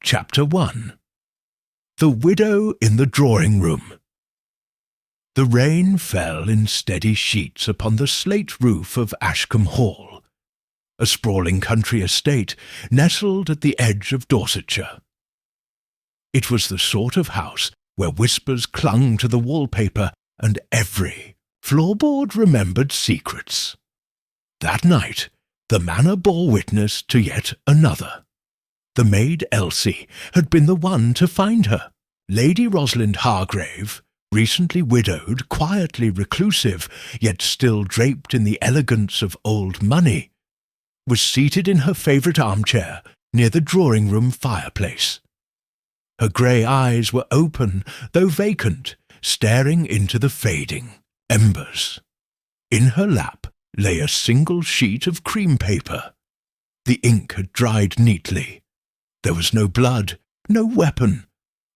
Chapter 1. The Widow in the Drawing-Room. The rain fell in steady sheets upon the slate roof of Ashcombe Hall, a sprawling country estate nestled at the edge of Dorsetshire. It was the sort of house where whispers clung to the wallpaper and every floorboard remembered secrets. That night, the manor bore witness to yet another. The maid Elsie had been the one to find her. Lady Rosalind Hargrave, recently widowed, quietly reclusive, yet still draped in the elegance of old money, was seated in her favourite armchair near the drawing-room fireplace. Her grey eyes were open, though vacant, staring into the fading embers. In her lap lay a single sheet of cream paper. The ink had dried neatly. There was no blood, no weapon,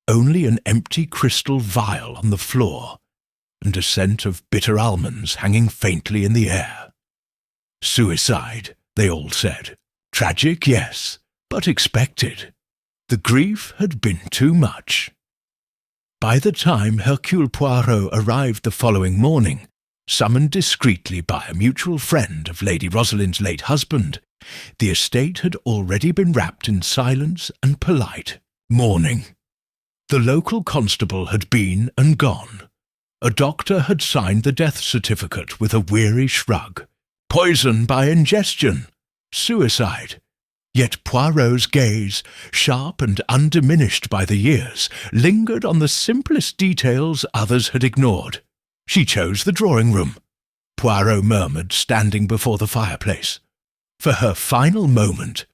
only an empty crystal vial on the floor, and a scent of bitter almonds hanging faintly in the air. Suicide, they all said. Tragic, yes, but expected. The grief had been too much. By the time Hercule Poirot arrived the following morning, summoned discreetly by a mutual friend of Lady Rosalind's late husband, the estate had already been wrapped in silence and polite mourning. The local constable had been and gone. A doctor had signed the death certificate with a weary shrug. Poison by ingestion. Suicide. Yet Poirot's gaze, sharp and undiminished by the years, lingered on the simplest details others had ignored. She chose the drawing-room, Poirot murmured, standing before the fireplace. For her final moment.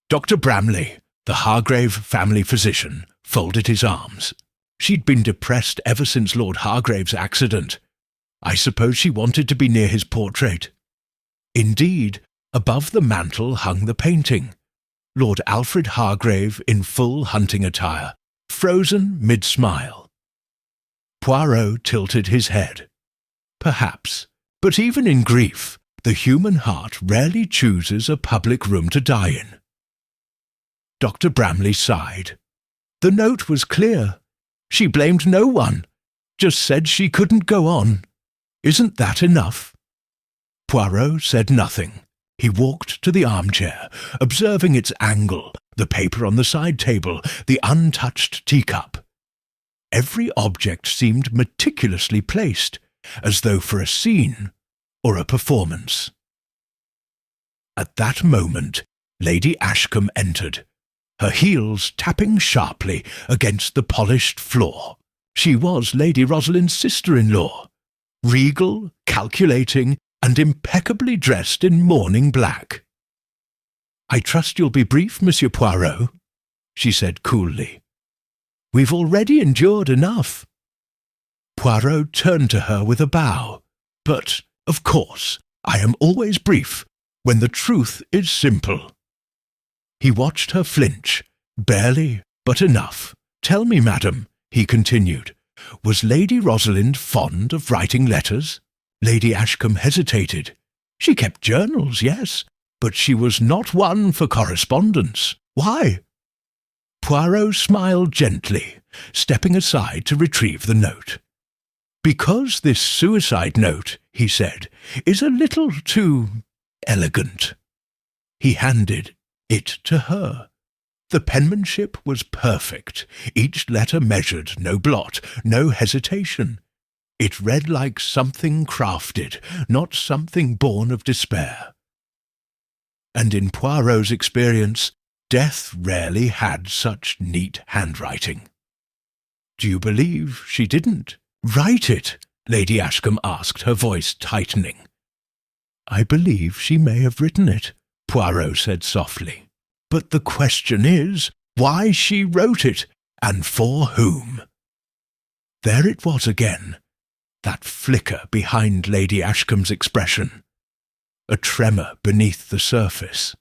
Dr. Bramley, the Hargrave family physician, folded his arms. She'd been depressed ever since Lord Hargrave's accident. I suppose she wanted to be near his portrait. Indeed, above the mantel hung the painting. Lord Alfred Hargrave in full hunting attire, frozen mid-smile. Poirot tilted his head. Perhaps, but even in grief, the human heart rarely chooses a public room to die in. Dr. Bramley sighed. The note was clear. She blamed no one, just said she couldn't go on. Isn't that enough? Poirot said nothing. He walked to the armchair, observing its angle, the paper on the side table, the untouched teacup. Every object seemed meticulously placed, as though for a scene or a performance. At that moment, Lady Ashcombe entered, her heels tapping sharply against the polished floor. She was Lady Rosalind's sister-in-law, regal, calculating, and impeccably dressed in mourning black. "I trust you'll be brief, Monsieur Poirot," she said coolly. "We've already endured enough." Poirot turned to her with a bow. "But, of course, I am always brief, when the truth is simple." He watched her flinch. "Barely, but enough. Tell me, madam," he continued, "was Lady Rosalind fond of writing letters?" Lady Ashcombe hesitated. She kept journals, yes, but she was not one for correspondence. Why? Poirot smiled gently, stepping aside to retrieve the note. "Because this suicide note," he said, "is a little too elegant." He handed it to her. The penmanship was perfect, each letter measured, no blot, no hesitation. It read like something crafted, not something born of despair. And in Poirot's experience, death rarely had such neat handwriting. "Do you believe she didn't write it?" Lady Ashcombe asked, her voice tightening. "I believe she may have written it," Poirot said softly. "But the question is, why she wrote it, and for whom?" There it was again, that flicker behind Lady Ashcombe's expression, a tremor beneath the surface.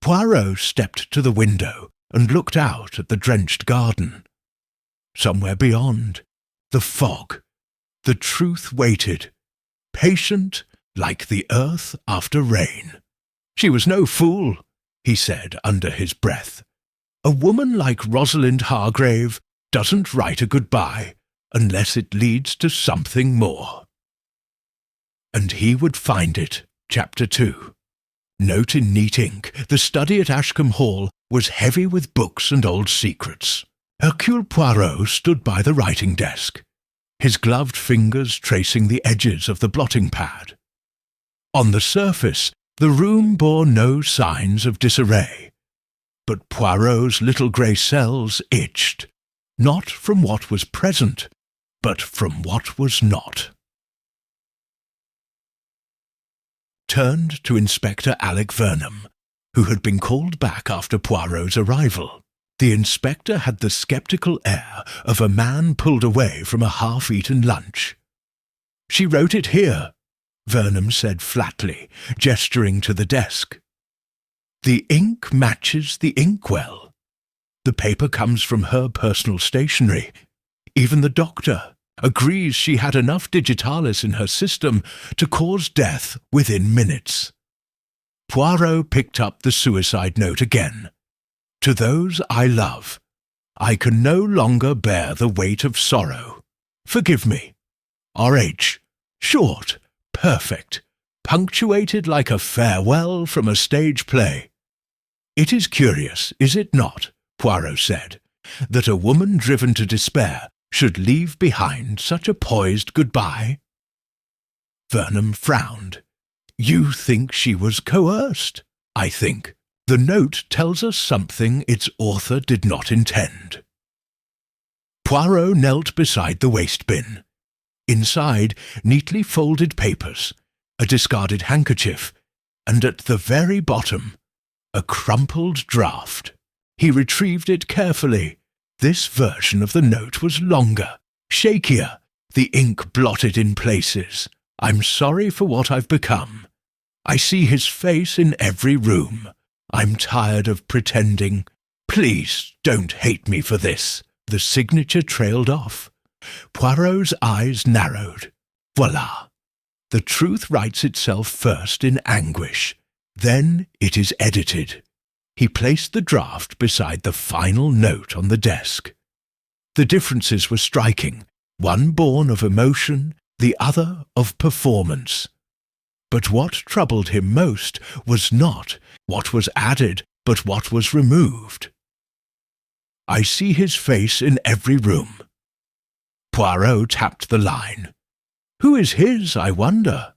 Poirot stepped to the window and looked out at the drenched garden. Somewhere beyond, the fog, the truth waited, patient like the earth after rain. "She was no fool," he said under his breath. A woman like Rosalind Hargrave doesn't write a goodbye unless it leads to something more. And he would find it. Chapter 2. Note in neat ink, the study at Ashcombe Hall was heavy with books and old secrets. Hercule Poirot stood by the writing desk, his gloved fingers tracing the edges of the blotting pad. On the surface, the room bore no signs of disarray, but Poirot's little grey cells itched, not from what was present, but from what was not. Turned to Inspector Alec Vernon, who had been called back after Poirot's arrival. The inspector had the sceptical air of a man pulled away from a half-eaten lunch. "She wrote it here," Vernon said flatly, gesturing to the desk. "The ink matches the inkwell. The paper comes from her personal stationery. Even the doctor agrees she had enough digitalis in her system to cause death within minutes." Poirot picked up the suicide note again. "To those I love, I can no longer bear the weight of sorrow. Forgive me. R.H. Short, perfect, punctuated like a farewell from a stage play." "It is curious, is it not," Poirot said, "that a woman driven to despair should leave behind such a poised goodbye?" Vernon frowned. "You think she was coerced, I think. The note tells us something its author did not intend." Poirot knelt beside the waste bin. Inside, neatly folded papers, a discarded handkerchief, and at the very bottom, a crumpled draft. He retrieved it carefully. This version of the note was longer, shakier, the ink blotted in places. "I'm sorry for what I've become. I see his face in every room. I'm tired of pretending. Please don't hate me for this." The signature trailed off. Poirot's eyes narrowed. Voila! The truth writes itself first in anguish. Then it is edited. He placed the draft beside the final note on the desk. The differences were striking, one born of emotion, the other of performance. But what troubled him most was not what was added, but what was removed. "I see his face in every room." Poirot tapped the line. "Who is his, I wonder?"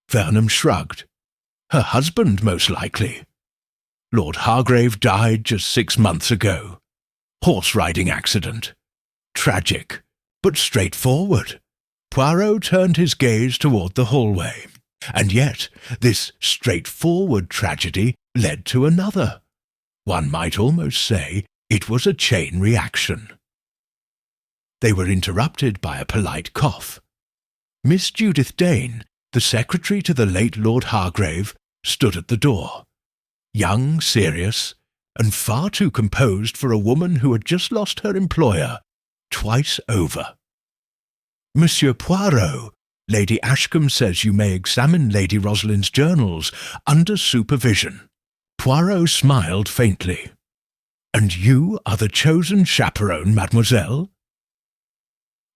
Vernon shrugged. "Her husband, most likely. Lord Hargrave died just 6 months ago. Horse-riding accident. Tragic, but straightforward." Poirot turned his gaze toward the hallway. And yet, this straightforward tragedy led to another. One might almost say it was a chain reaction. They were interrupted by a polite cough. Miss Judith Dane, the secretary to the late Lord Hargrave, stood at the door. Young, serious, and far too composed for a woman who had just lost her employer twice over. "Monsieur Poirot, Lady Ashcombe says you may examine Lady Rosalind's journals under supervision." Poirot smiled faintly. "And you are the chosen chaperone, mademoiselle?"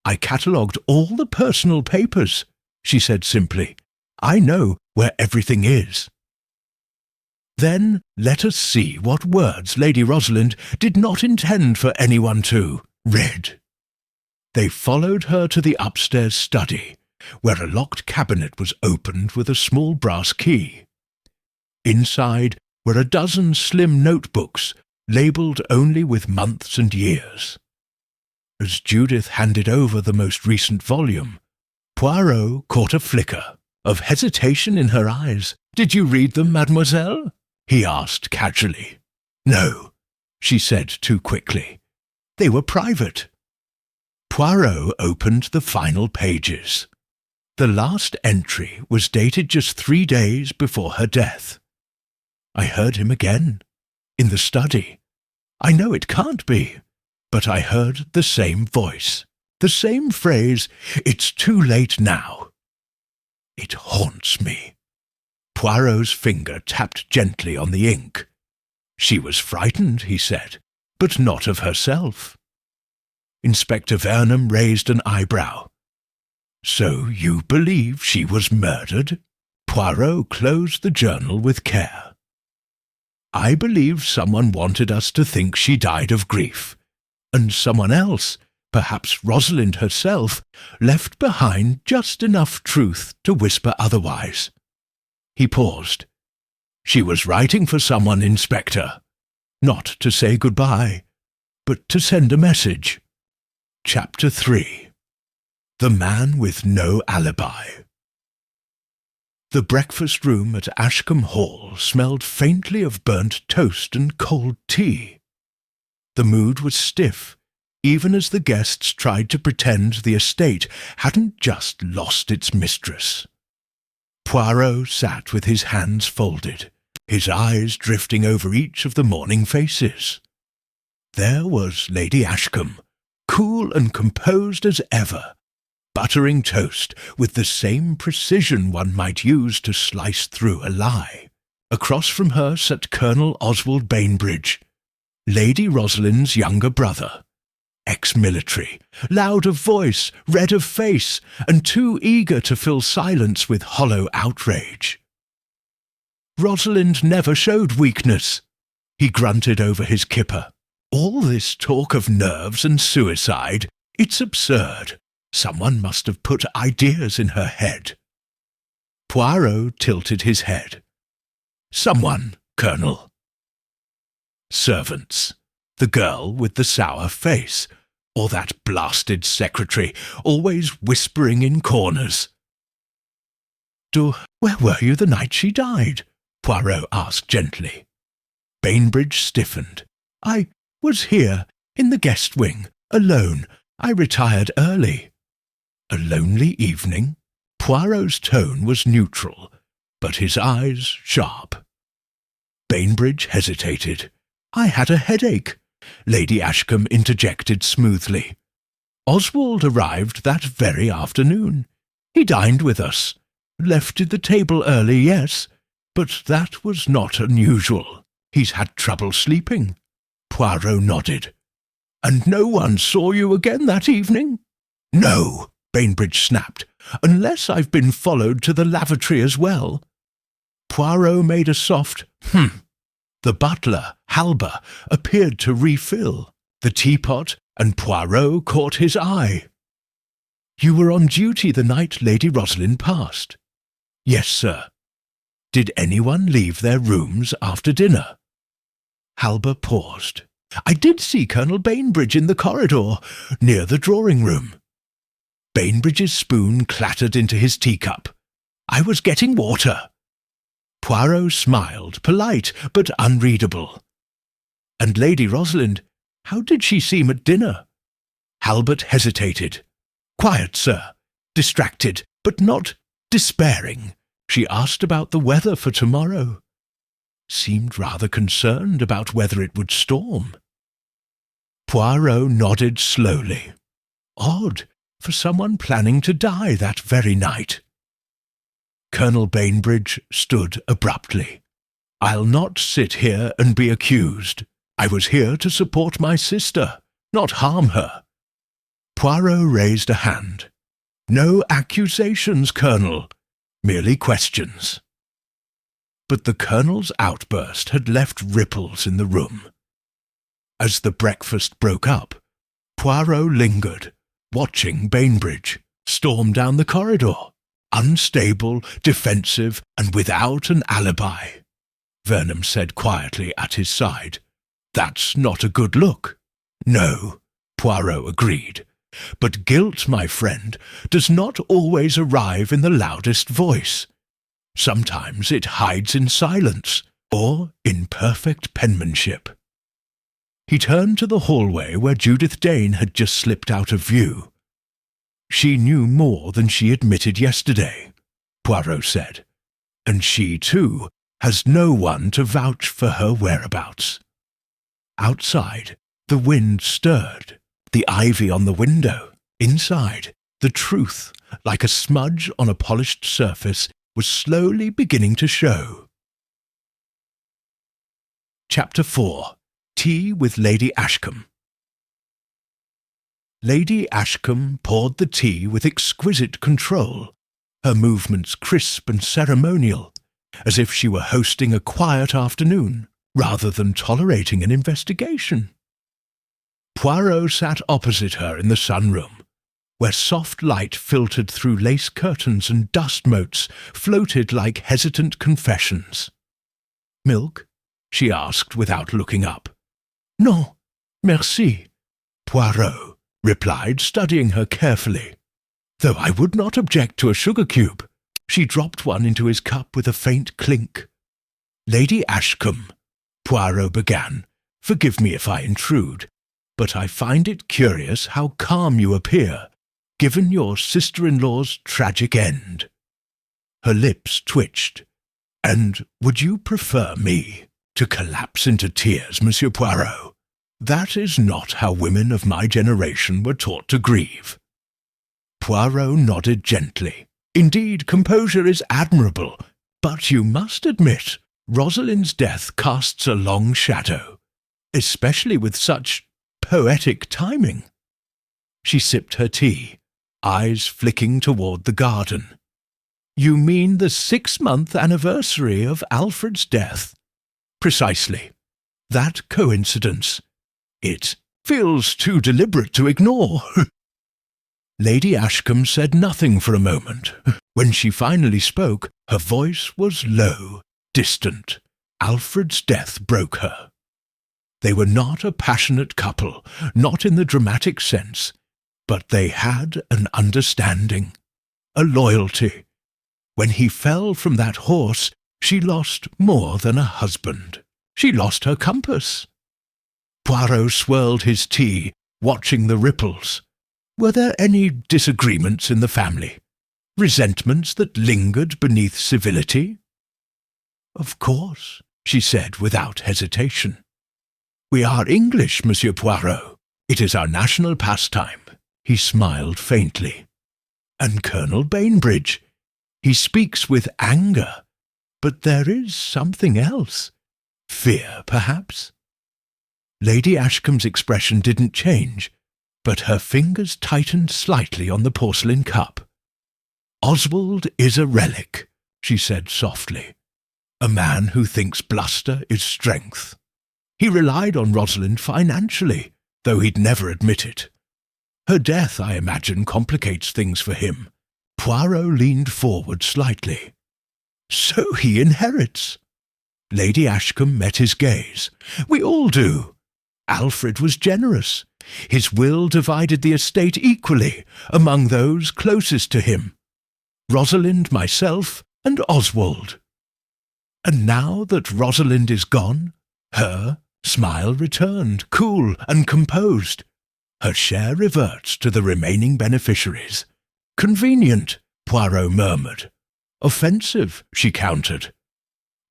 "I catalogued all the personal papers," she said simply. "I know where everything is." "Then let us see what words Lady Rosalind did not intend for anyone to read." They followed her to the upstairs study, where a locked cabinet was opened with a small brass key. Inside were a dozen slim notebooks, labelled only with months and years. As Judith handed over the most recent volume, Poirot caught a flicker of hesitation in her eyes. "Did you read them, mademoiselle?" he asked casually. "No," she said too quickly. "They were private." Poirot opened the final pages. The last entry was dated just 3 days before her death. "I heard him again, in the study. I know it can't be, but I heard the same voice, the same phrase, 'It's too late now.' It haunts me." Poirot's finger tapped gently on the ink. She was frightened, he said, but not of herself. Inspector Vernon raised an eyebrow. So you believe she was murdered? Poirot closed the journal with care. I believe someone wanted us to think she died of grief, and someone else, perhaps Rosalind herself, left behind just enough truth to whisper otherwise. He paused. She was writing for someone, Inspector. Not to say goodbye, but to send a message. Chapter 3. The Man with No Alibi. The breakfast room at Ashcombe Hall smelled faintly of burnt toast and cold tea. The mood was stiff, even as the guests tried to pretend the estate hadn't just lost its mistress. Poirot sat with his hands folded, his eyes drifting over each of the morning faces. There was Lady Ashcombe, cool and composed as ever, buttering toast with the same precision one might use to slice through a lie. Across from her sat Colonel Oswald Bainbridge, Lady Rosalind's younger brother, ex-military, loud of voice, red of face, and too eager to fill silence with hollow outrage. Rosalind never showed weakness, he grunted over his kipper. All this talk of nerves and suicide, it's absurd. Someone must have put ideas in her head. Poirot tilted his head. Someone, Colonel. Servants. The girl with the sour face, or that blasted secretary, always whispering in corners. Where were you the night she died? Poirot asked gently. Bainbridge stiffened. I was here, in the guest wing, alone. I retired early. A lonely evening? Poirot's tone was neutral, but his eyes sharp. Bainbridge hesitated. I had a headache, Lady Ashcombe interjected smoothly. Oswald arrived that very afternoon. He dined with us. Left at the table early, yes, but that was not unusual. He's had trouble sleeping. Poirot nodded. And no one saw you again that evening? No, Bainbridge snapped, unless I've been followed to the lavatory as well. Poirot made a soft The butler, Halber, appeared to refill the teapot, and Poirot caught his eye. You were on duty the night Lady Rosalind passed? Yes, sir. Did anyone leave their rooms after dinner? Halber paused. I did see Colonel Bainbridge in the corridor, near the drawing-room. Bainbridge's spoon clattered into his teacup. I was getting water. Poirot smiled, polite but unreadable. And Lady Rosalind, how did she seem at dinner? Halbert hesitated. Quiet, sir. Distracted, but not despairing. She asked about the weather for tomorrow. Seemed rather concerned about whether it would storm. Poirot nodded slowly. Odd, for someone planning to die that very night. Colonel Bainbridge stood abruptly. I'll not sit here and be accused. I was here to support my sister, not harm her. Poirot raised a hand. No accusations, Colonel, merely questions. But the Colonel's outburst had left ripples in the room. As the breakfast broke up, Poirot lingered, watching Bainbridge storm down the corridor, unstable, defensive, and without an alibi. Vernon said quietly at his side, That's not a good look. No, Poirot agreed. But guilt, my friend, does not always arrive in the loudest voice. Sometimes it hides in silence, or in perfect penmanship. He turned to the hallway where Judith Dane had just slipped out of view. She knew more than she admitted yesterday, Poirot said, and she, too, has no one to vouch for her whereabouts. Outside, the wind stirred, the ivy on the window. Inside, the truth, like a smudge on a polished surface, was slowly beginning to show. Chapter 4. Tea with Lady Ashcombe. Lady Ashcombe poured the tea with exquisite control, her movements crisp and ceremonial, as if she were hosting a quiet afternoon, rather than tolerating an investigation. Poirot sat opposite her in the sunroom, where soft light filtered through lace curtains and dust motes floated like hesitant confessions. "Milk?" she asked without looking up. "Non, merci," Poirot replied, studying her carefully. "Though I would not object to a sugar cube." She dropped one into his cup with a faint clink. "Lady Ashcombe," Poirot began, "forgive me if I intrude, but I find it curious how calm you appear, given your sister-in-law's tragic end." Her lips twitched. "And would you prefer me to collapse into tears, Monsieur Poirot? That is not how women of my generation were taught to grieve." Poirot nodded gently. "Indeed, composure is admirable, but you must admit Rosalind's death casts a long shadow, especially with such poetic timing." She sipped her tea, eyes flicking toward the garden. "You mean the 6-month anniversary of Alfred's death?" "Precisely. That coincidence. It feels too deliberate to ignore." Lady Ashcombe said nothing for a moment. When she finally spoke, her voice was low, distant. Alfred's death broke her. They were not a passionate couple, not in the dramatic sense, but they had an understanding, a loyalty. When he fell from that horse, she lost more than a husband. She lost her compass. Poirot swirled his tea, watching the ripples. Were there any disagreements in the family? Resentments that lingered beneath civility? "Of course," she said without hesitation. "We are English, Monsieur Poirot. It is our national pastime." He smiled faintly. "And Colonel Bainbridge. He speaks with anger. But there is something else. Fear, perhaps?" Lady Ashcombe's expression didn't change, but her fingers tightened slightly on the porcelain cup. "Oswald is a relic," she said softly. "A man who thinks bluster is strength. He relied on Rosalind financially, though he'd never admit it. Her death, I imagine, complicates things for him." Poirot leaned forward slightly. "So he inherits." Lady Ashcombe met his gaze. "We all do. Alfred was generous. His will divided the estate equally among those closest to him. Rosalind, myself, and Oswald. And now that Rosalind is gone, her smile returned, cool and composed. Her share reverts to the remaining beneficiaries. Convenient, Poirot murmured. Offensive, she countered.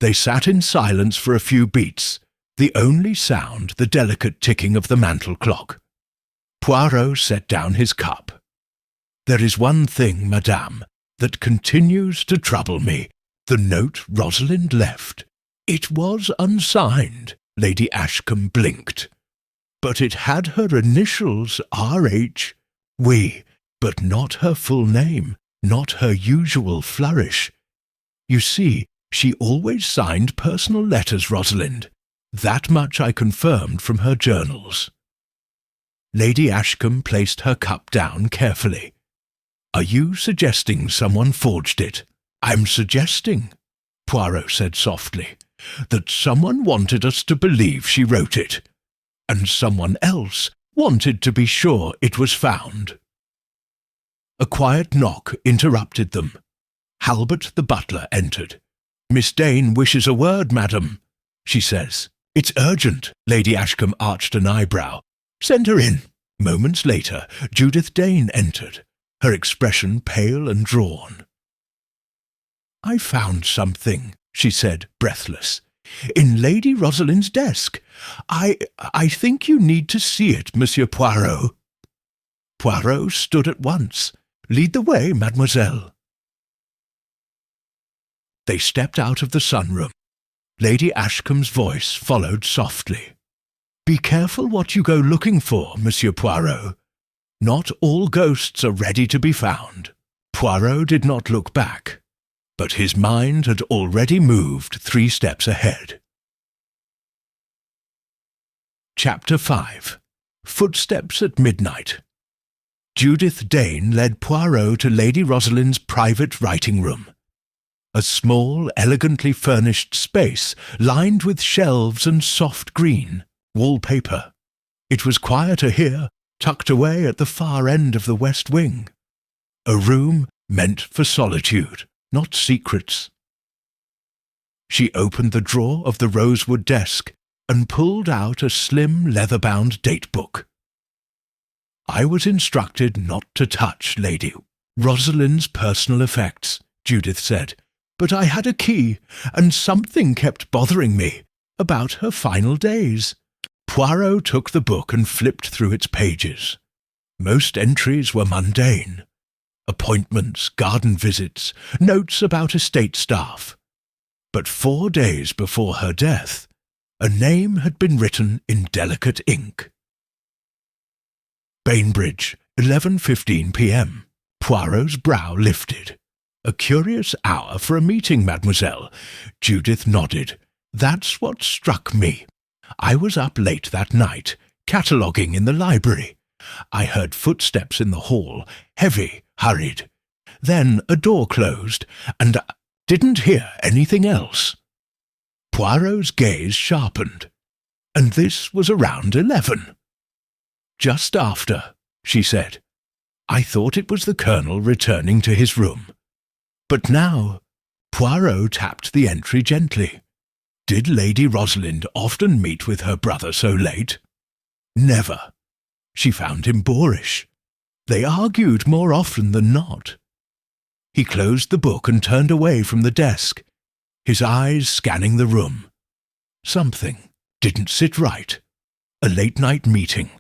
They sat in silence for a few beats, the only sound the delicate ticking of the mantel clock. Poirot set down his cup. "There is one thing, madame, that continues to trouble me, the note Rosalind left. It was unsigned," Lady Ashcombe blinked. "But it had her initials R.H. Oui, but not her full name, not her usual flourish. You see, she always signed personal letters, Rosalind. That much I confirmed from her journals." Lady Ashcombe placed her cup down carefully. "Are you suggesting someone forged it?" "I'm suggesting," Poirot said softly, "that someone wanted us to believe she wrote it, and someone else wanted to be sure it was found." A quiet knock interrupted them. Halbert the butler entered. "Miss Dane wishes a word, madam," she says. "It's urgent." Lady Ashcombe arched an eyebrow. "Send her in." Moments later, Judith Dane entered, her expression pale and drawn. "I found something," she said, breathless, "in Lady Rosalind's desk. I think you need to see it, Monsieur Poirot." Poirot stood at once. "Lead the way, mademoiselle." They stepped out of the sunroom. Lady Ashcombe's voice followed softly. "Be careful what you go looking for, Monsieur Poirot. Not all ghosts are ready to be found." Poirot did not look back, but his mind had already moved 3 steps ahead. Chapter 5. Footsteps at Midnight. Judith Dane led Poirot to Lady Rosalind's private writing room. A small, elegantly furnished space lined with shelves and soft green wallpaper. It was quieter here, tucked away at the far end of the west wing. A room meant for solitude, not secrets. She opened the drawer of the rosewood desk and pulled out a slim leather-bound date-book. "I was instructed not to touch Lady Rosalind's personal effects," Judith said, "but I had a key, and something kept bothering me about her final days." Poirot took the book and flipped through its pages. Most entries were mundane. Appointments, garden visits, notes about estate staff. But 4 days before her death, a name had been written in delicate ink. Bainbridge, 11:15 p.m. Poirot's brow lifted. "A curious hour for a meeting, mademoiselle." Judith nodded. "That's what struck me. I was up late that night, cataloguing in the library. I heard footsteps in the hall, heavy, hurried. Then a door closed, and I didn't hear anything else." Poirot's gaze sharpened. "And this was around 11. "Just after," she said. "I thought it was the Colonel returning to his room. But now—" Poirot tapped the entry gently. "Did Lady Rosalind often meet with her brother so late?" "Never. She found him boorish. They argued more often than not." He closed the book and turned away from the desk, his eyes scanning the room. Something didn't sit right. A late-night meeting.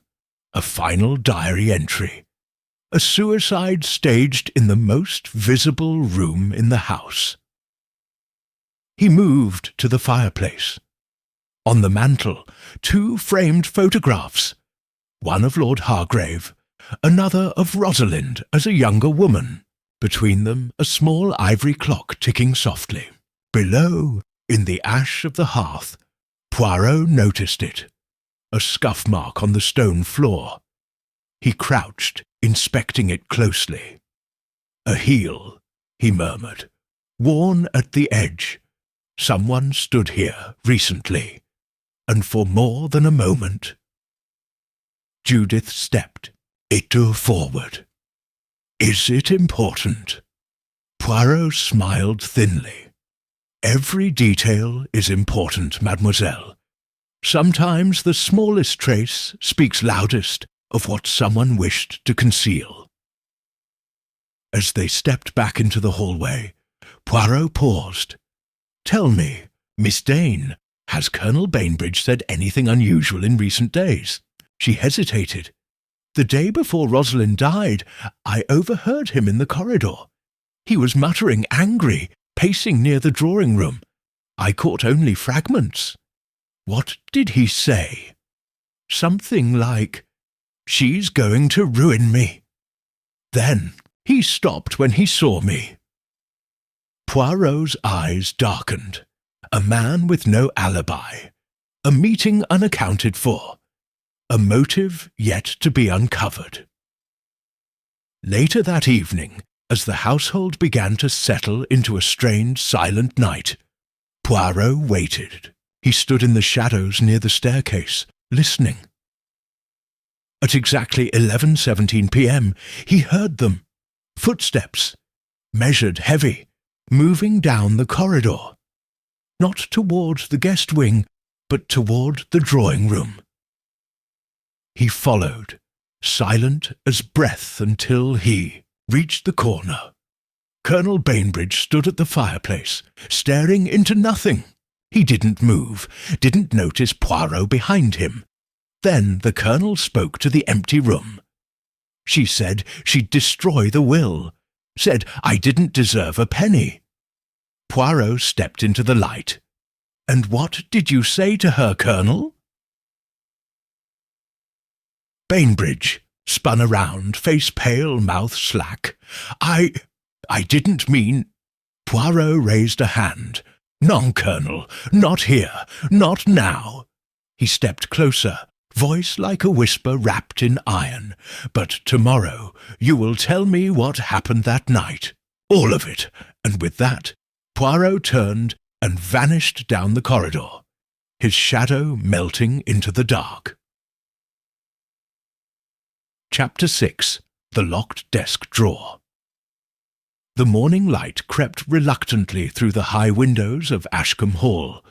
A final diary entry. A suicide staged in the most visible room in the house. He moved to the fireplace. On the mantel, 2 framed photographs. One of Lord Hargrave, another of Rosalind as a younger woman. Between them, a small ivory clock ticking softly. Below, in the ash of the hearth, Poirot noticed it. A scuff mark on the stone floor. He crouched, inspecting it closely. "A heel," he murmured, "worn at the edge. Someone stood here recently, and for more than a moment." Judith stepped, étau forward. "Is it important?" Poirot smiled thinly. "Every detail is important, mademoiselle. Sometimes the smallest trace speaks loudest of what someone wished to conceal." As they stepped back into the hallway, Poirot paused. "Tell me, Miss Dane, has Colonel Bainbridge said anything unusual in recent days?" She hesitated. "The day before Rosalind died, I overheard him in the corridor. He was muttering angry, pacing near the drawing-room. I caught only fragments." "What did he say?" "Something like, 'She's going to ruin me.' Then he stopped when he saw me." Poirot's eyes darkened. A man with no alibi. A meeting unaccounted for. A motive yet to be uncovered. Later that evening, as the household began to settle into a strange, silent night, Poirot waited. He stood in the shadows near the staircase, listening. At exactly 11:17 p.m., he heard them. Footsteps, measured, heavy, moving down the corridor. Not toward the guest wing, but toward the drawing-room. He followed, silent as breath, until he reached the corner. Colonel Bainbridge stood at the fireplace, staring into nothing. He didn't move, didn't notice Poirot behind him. Then the Colonel spoke to the empty room. She said she'd destroy the will, said I didn't deserve a penny. Poirot stepped into the light. And what did you say to her, Colonel?" Bainbridge spun around, face pale, mouth slack. I didn't mean—" Poirot raised a hand. "Non, Colonel, not here, not now." He stepped closer, voice like a whisper wrapped in iron. "But tomorrow you will tell me what happened that night. All of it." And with that, Poirot turned and vanished down the corridor, his shadow melting into the dark. Chapter 6. The Locked Desk Drawer. The morning light crept reluctantly through the high windows of Ashcombe Hall,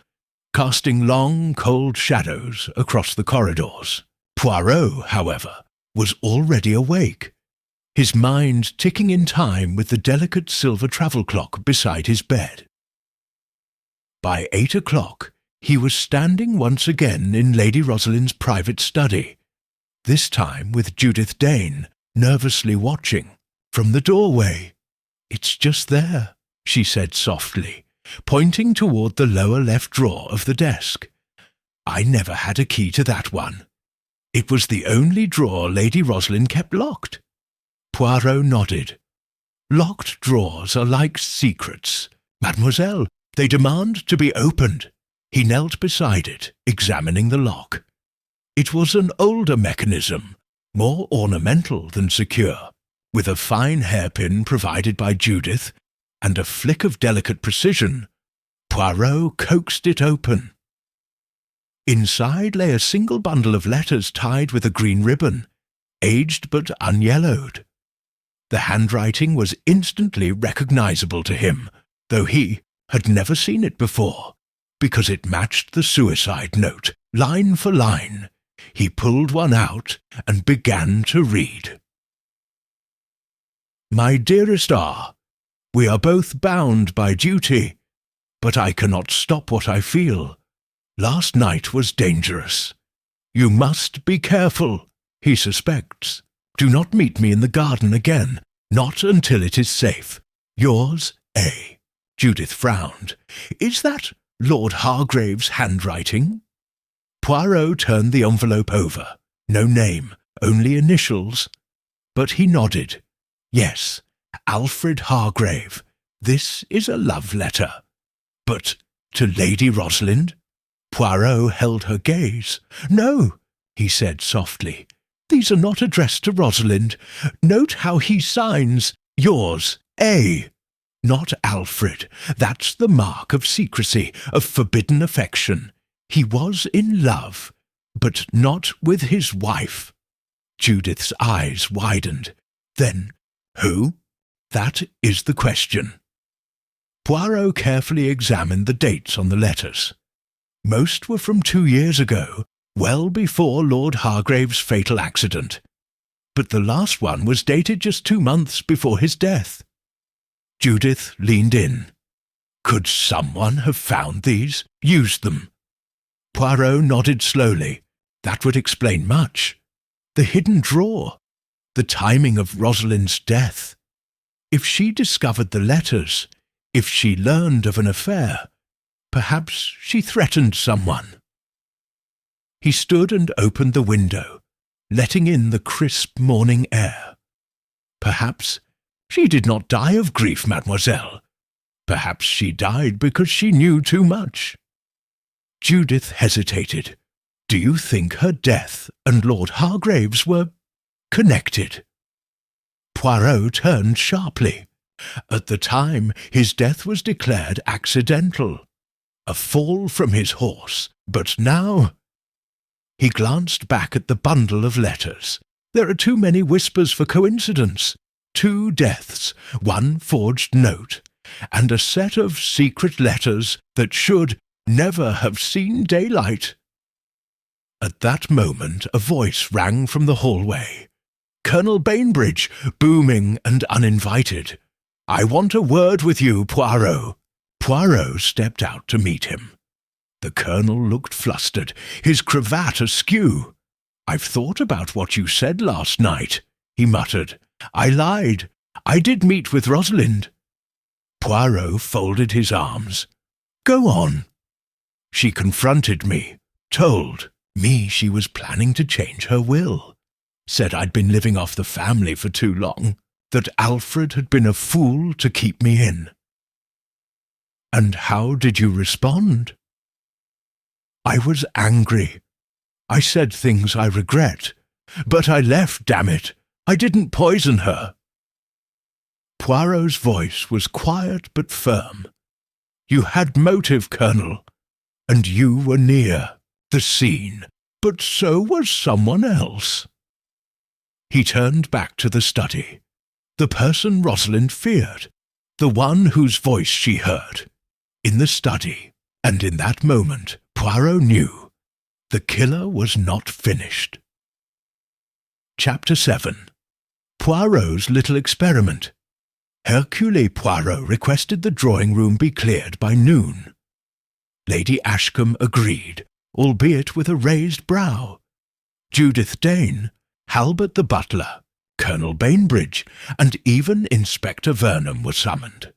casting long, cold shadows across the corridors. Poirot, however, was already awake, his mind ticking in time with the delicate silver travel clock beside his bed. By 8 o'clock, he was standing once again in Lady Rosalind's private study, this time with Judith Dane nervously watching from the doorway. "It's just there," she said softly, pointing toward the lower left drawer of the desk. "I never had a key to that one. It was the only drawer Lady Rosalind kept locked." Poirot nodded. "Locked drawers are like secrets. Mademoiselle, they demand to be opened." He knelt beside it, examining the lock. It was an older mechanism, more ornamental than secure, with a fine hairpin provided by Judith, and a flick of delicate precision. Poirot coaxed it open. Inside lay a single bundle of letters tied with a green ribbon, aged but unyellowed. The handwriting was instantly recognizable to him, though he had never seen it before, because it matched the suicide note, line for line. He pulled one out and began to read. "My dearest R, we are both bound by duty, but I cannot stop what I feel. Last night was dangerous. You must be careful. He suspects. Do not meet me in the garden again, not until it is safe. Yours, A." Judith frowned. "Is that Lord Hargrave's handwriting?" Poirot turned the envelope over. No name, only initials. But he nodded. "Yes, Alfred Hargrave. This is a love letter. But to Lady Rosalind?" Poirot held her gaze. "No," he said softly. "These are not addressed to Rosalind. Note how he signs. Yours, A. Not Alfred. That's the mark of secrecy, of forbidden affection. He was in love, but not with his wife." Judith's eyes widened. "Then, who? That is the question." Poirot carefully examined the dates on the letters. Most were from 2 years ago, well before Lord Hargrave's fatal accident. But the last one was dated just 2 months before his death. Judith leaned in. Could someone have found these, used them? Poirot nodded slowly. That would explain much. The hidden drawer. The timing of Rosalind's death. If she discovered the letters, if she learned of an affair, perhaps she threatened someone. He stood and opened the window, letting in the crisp morning air. Perhaps she did not die of grief, mademoiselle. Perhaps she died because she knew too much. Judith hesitated. Do you think her death and Lord Hargrave's were connected? Poirot turned sharply. At the time, his death was declared accidental. A fall from his horse. But now... He glanced back at the bundle of letters. There are too many whispers for coincidence. 2 deaths, 1 forged note, and a set of secret letters that should never have seen daylight. At that moment a voice rang from the hallway. Colonel Bainbridge, booming and uninvited. I want a word with you, Poirot. Poirot stepped out to meet him. The colonel looked flustered, his cravat askew. I've thought about what you said last night, he muttered. I lied. I did meet with Rosalind. Poirot folded his arms. Go on. She confronted me, told me she was planning to change her will, said I'd been living off the family for too long, that Alfred had been a fool to keep me in. And how did you respond? I was angry. I said things I regret. But I left, damn it. I didn't poison her. Poirot's voice was quiet but firm. You had motive, Colonel, and you were near the scene, but so was someone else. He turned back to the study. The person Rosalind feared, the one whose voice she heard, in the study, and in that moment Poirot knew the killer was not finished. Chapter 7. Poirot's little experiment. Hercule Poirot requested the drawing-room be cleared by noon. Lady Ashcombe agreed, albeit with a raised brow. Judith Dane, Halbert the butler, Colonel Bainbridge, and even Inspector Vernon were summoned.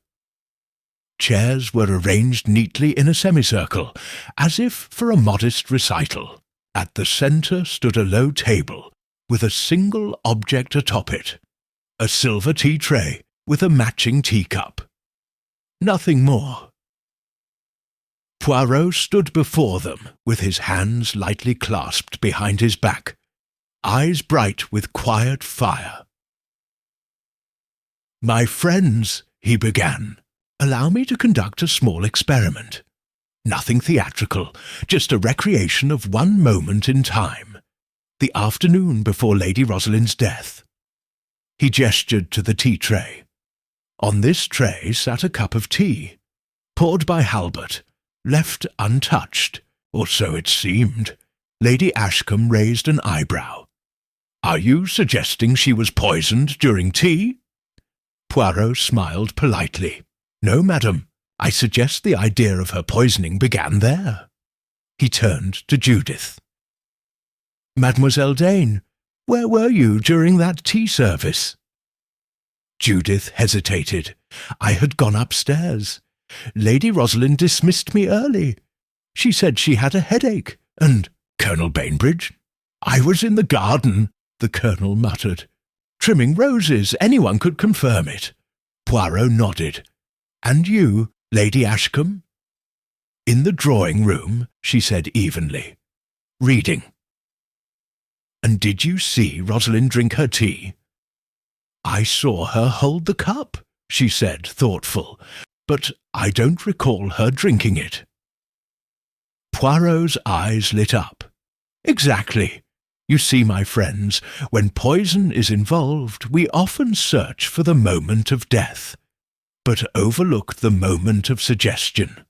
Chairs were arranged neatly in a semicircle, as if for a modest recital. At the centre stood a low table, with a single object atop it, a silver tea tray with a matching teacup. Nothing more. Poirot stood before them, with his hands lightly clasped behind his back, eyes bright with quiet fire. "My friends," he began, "allow me to conduct a small experiment. Nothing theatrical, just a recreation of one moment in time, the afternoon before Lady Rosalind's death." He gestured to the tea tray. On this tray sat a cup of tea, poured by Halbert, left untouched, or so it seemed. Lady Ashcombe raised an eyebrow. "Are you suggesting she was poisoned during tea?" Poirot smiled politely. "No, madam. I suggest the idea of her poisoning began there." He turned to Judith. "Mademoiselle Dane, where were you during that tea service?" Judith hesitated. "I had gone upstairs. Lady Rosalind dismissed me early. She said she had a headache, and Colonel Bainbridge?" "I was in the garden," the Colonel muttered. "Trimming roses, anyone could confirm it." Poirot nodded. "And you, Lady Ashcombe?" "In the drawing-room," she said evenly. "Reading." "And did you see Rosalind drink her tea?" "I saw her hold the cup," she said, thoughtful, "but I don't recall her drinking it." Poirot's eyes lit up. "Exactly. You see, my friends, when poison is involved, we often search for the moment of death, but overlook the moment of suggestion.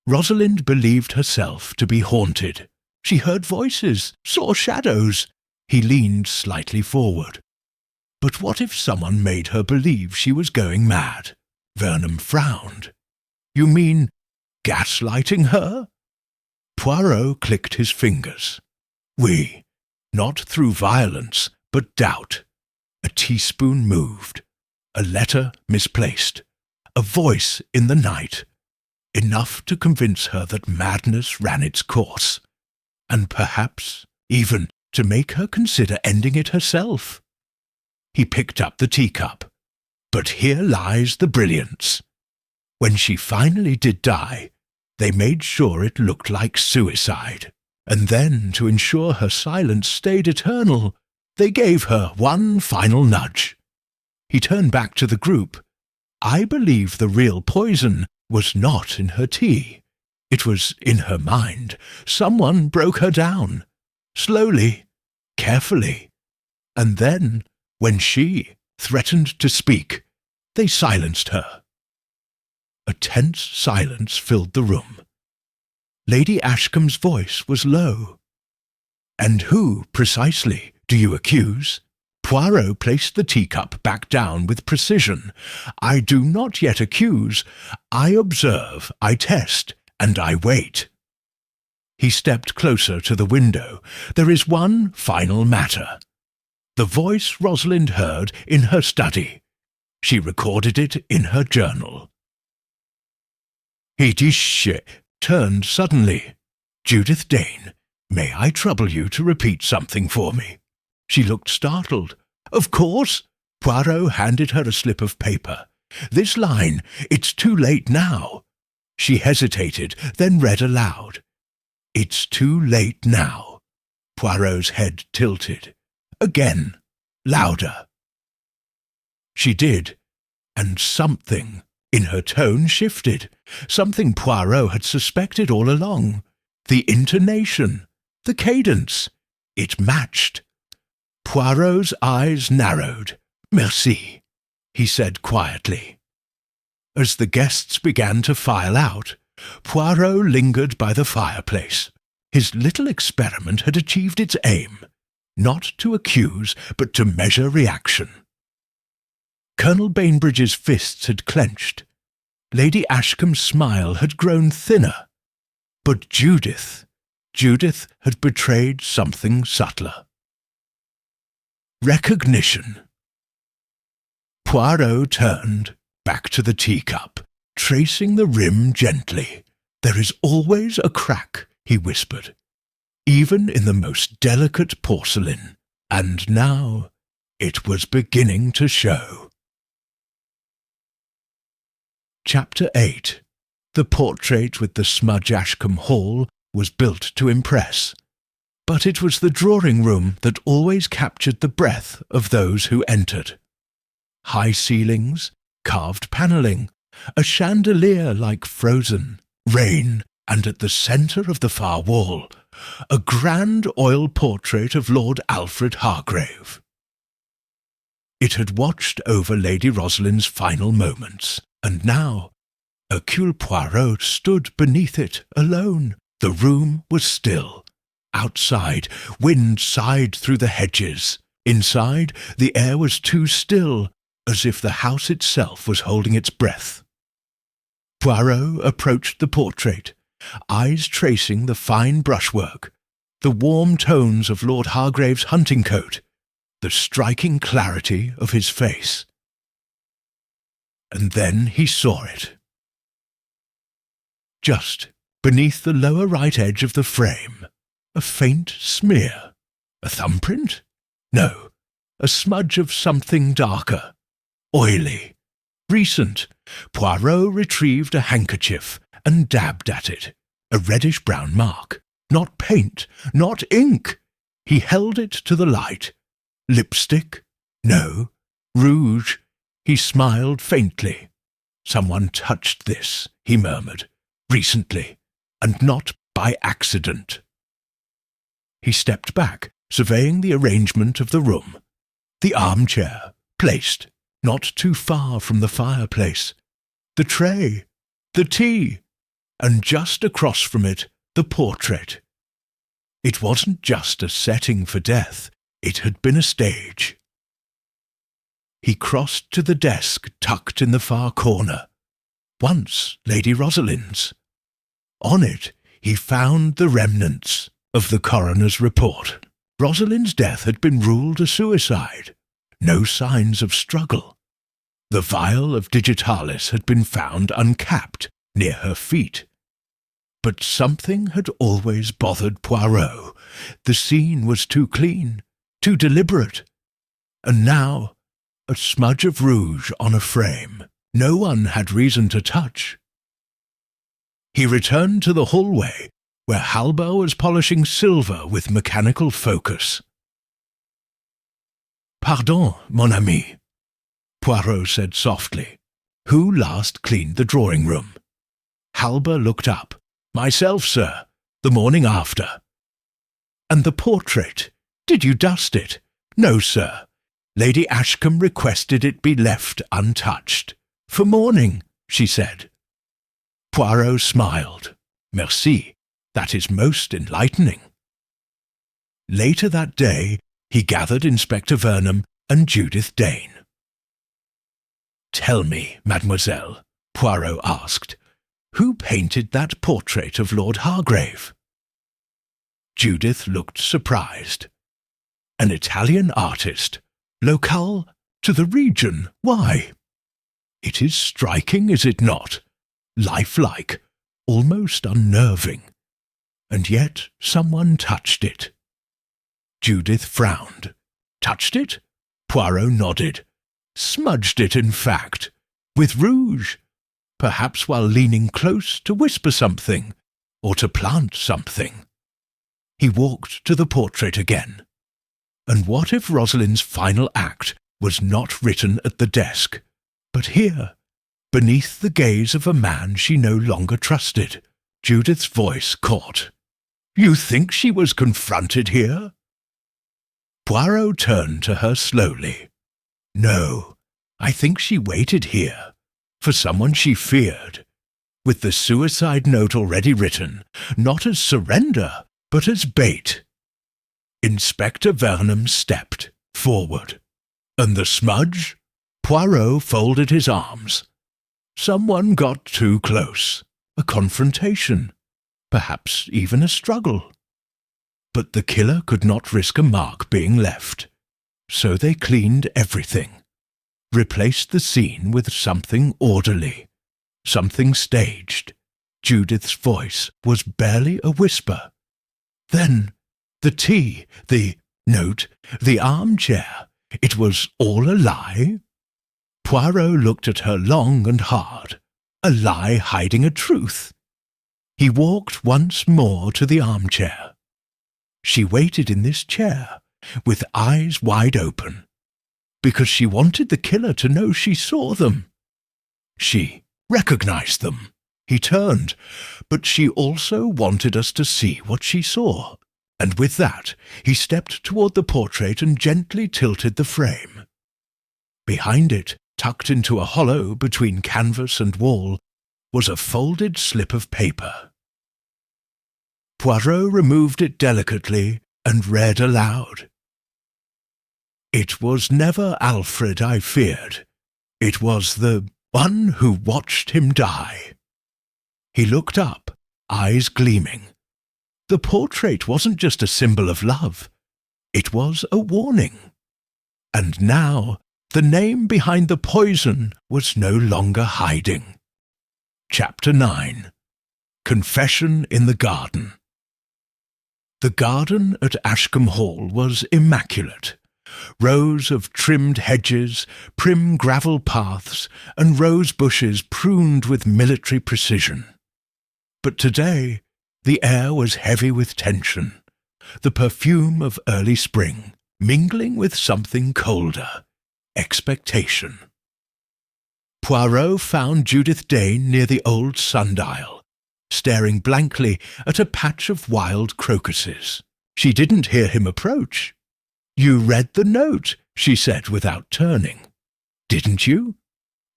Rosalind believed herself to be haunted. She heard voices, saw shadows." He leaned slightly forward. "But what if someone made her believe she was going mad?" Vernon frowned. "You mean gaslighting her?" Poirot clicked his fingers. "Oui, not through violence, but doubt. A teaspoon moved, a letter misplaced, a voice in the night, enough to convince her that madness ran its course, and perhaps even to make her consider ending it herself." He picked up the teacup. "But here lies the brilliance. When she finally did die, they made sure it looked like suicide, and then, to ensure her silence stayed eternal, they gave her one final nudge." He turned back to the group. "I believe the real poison was not in her tea. It was in her mind. Someone broke her down. Slowly, carefully. And then, when she threatened to speak, they silenced her." A tense silence filled the room. Lady Ashcombe's voice was low. "And who, precisely, do you accuse?" Poirot placed the teacup back down with precision. "I do not yet accuse. I observe, I test, and I wait." He stepped closer to the window. "There is one final matter. The voice Rosalind heard in her study. She recorded it in her journal." "It is turned suddenly. "Judith Dane, may I trouble you to repeat something for me?" She looked startled. "Of course." Poirot handed her a slip of paper. "This line, 'It's too late now.'" She hesitated, then read aloud. "It's too late now." Poirot's head tilted. Again, louder. She did, and something in her tone shifted, something Poirot had suspected all along. The intonation, the cadence, it matched. Poirot's eyes narrowed. "Merci," he said quietly. As the guests began to file out, Poirot lingered by the fireplace. His little experiment had achieved its aim, not to accuse, but to measure reaction. Colonel Bainbridge's fists had clenched. Lady Ashcombe's smile had grown thinner. But Judith had betrayed something subtler. Recognition. Poirot turned back to the teacup, tracing the rim gently. "There is always a crack," he whispered, "even in the most delicate porcelain." And now it was beginning to show. Chapter 8. The portrait with the smudge Ashcombe Hall was built to impress, but it was the drawing-room that always captured the breath of those who entered. High ceilings, carved panelling, a chandelier like frozen, rain, and at the centre of the far wall, a grand oil portrait of Lord Alfred Hargrave. It had watched over Lady Rosalind's final moments, and now Hercule Poirot stood beneath it alone. The room was still. Outside, wind sighed through the hedges. Inside, the air was too still, as if the house itself was holding its breath. Poirot approached the portrait, eyes tracing the fine brushwork, the warm tones of Lord Hargrave's hunting coat, the striking clarity of his face. And then he saw it. Just beneath the lower right edge of the frame, a faint smear. A thumbprint? No, a smudge of something darker, oily, recent. Poirot retrieved a handkerchief and dabbed at it. A reddish-brown mark. Not paint, not ink. He held it to the light. Lipstick? No. Rouge? He smiled faintly. "Someone touched this," he murmured, "recently, and not by accident." He stepped back, surveying the arrangement of the room. The armchair, placed not too far from the fireplace. The tray, the tea, and just across from it, the portrait. It wasn't just a setting for death, it had been a stage. He crossed to the desk tucked in the far corner, once Lady Rosalind's. On it he found the remnants of the coroner's report. Rosalind's death had been ruled a suicide. No signs of struggle. The vial of digitalis had been found uncapped near her feet. But something had always bothered Poirot. The scene was too clean, too deliberate. And now, a smudge of rouge on a frame no one had reason to touch. He returned to the hallway, where Halber was polishing silver with mechanical focus. "Pardon, mon ami," Poirot said softly. "Who last cleaned the drawing-room?" Halber looked up. "Myself, sir, the morning after." "And the portrait? Did you dust it?" "No, sir. Lady Ashcombe requested it be left untouched. For mourning," she said. Poirot smiled. "Merci. That is most enlightening." Later that day, he gathered Inspector Vernon and Judith Dane. "Tell me, mademoiselle," Poirot asked, "who painted that portrait of Lord Hargrave?" Judith looked surprised. "An Italian artist, locale to the region. Why? It is striking, is it not? Lifelike, almost unnerving, and yet someone touched it. Judith frowned. Touched it? Poirot nodded. Smudged it, in fact, with rouge, perhaps while leaning close to whisper something, or to plant something. He walked to the portrait again. And what if Rosalind's final act was not written at the desk, but here, beneath the gaze of a man she no longer trusted? Judith's voice caught. "You think she was confronted here?" Poirot turned to her slowly. "No, I think she waited here, for someone she feared, with the suicide note already written, not as surrender, but as bait." Inspector Vernon stepped forward. "And the smudge?" Poirot folded his arms. "Someone got too close. A confrontation. Perhaps even a struggle. But the killer could not risk a mark being left. So they cleaned everything. Replaced the scene with something orderly. Something staged." Judith's voice was barely a whisper. "Then the tea, the note, the armchair, it was all a lie?" Poirot looked at her long and hard. A lie hiding a truth. He walked once more to the armchair. She waited in this chair, with eyes wide open, because she wanted the killer to know she saw them. She recognized them. He turned, but she also wanted us to see what she saw, and with that he stepped toward the portrait and gently tilted the frame. Behind it, tucked into a hollow between canvas and wall, was a folded slip of paper. Poirot removed it delicately and read aloud. "It was never Alfred I feared. It was the one who watched him die." He looked up, eyes gleaming. The portrait wasn't just a symbol of love. It was a warning. And now the name behind the poison was no longer hiding. Chapter 9. Confession in the Garden. The garden at Ashcombe Hall was immaculate. Rows of trimmed hedges, prim gravel paths, and rose bushes pruned with military precision. But today the air was heavy with tension, the perfume of early spring mingling with something colder, expectation. Poirot found Judith Dane near the old sundial, staring blankly at a patch of wild crocuses. She didn't hear him approach. "You read the note," she said without turning. "Didn't you?"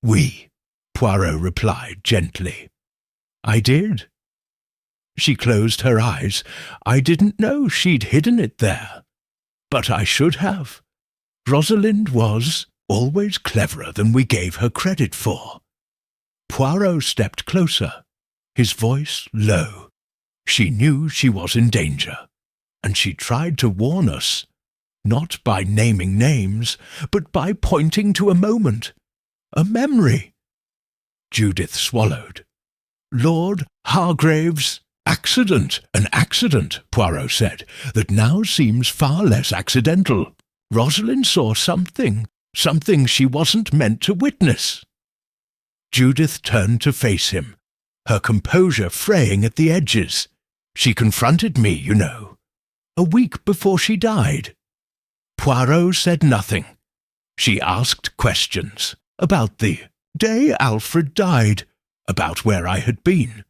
"Oui," Poirot replied gently. "I did." She closed her eyes. "I didn't know she'd hidden it there. But I should have. Rosalind was always cleverer than we gave her credit for." Poirot stepped closer, his voice low. She knew she was in danger, and she tried to warn us, not by naming names, but by pointing to a moment, a memory. Judith swallowed. "Lord Hargrave's accident, an accident," Poirot said, "that now seems far less accidental. Rosalind saw something she wasn't meant to witness." Judith turned to face him, her composure fraying at the edges. "She confronted me, you know, a week before she died." Poirot said nothing. She asked questions about the day Alfred died, about where I had been.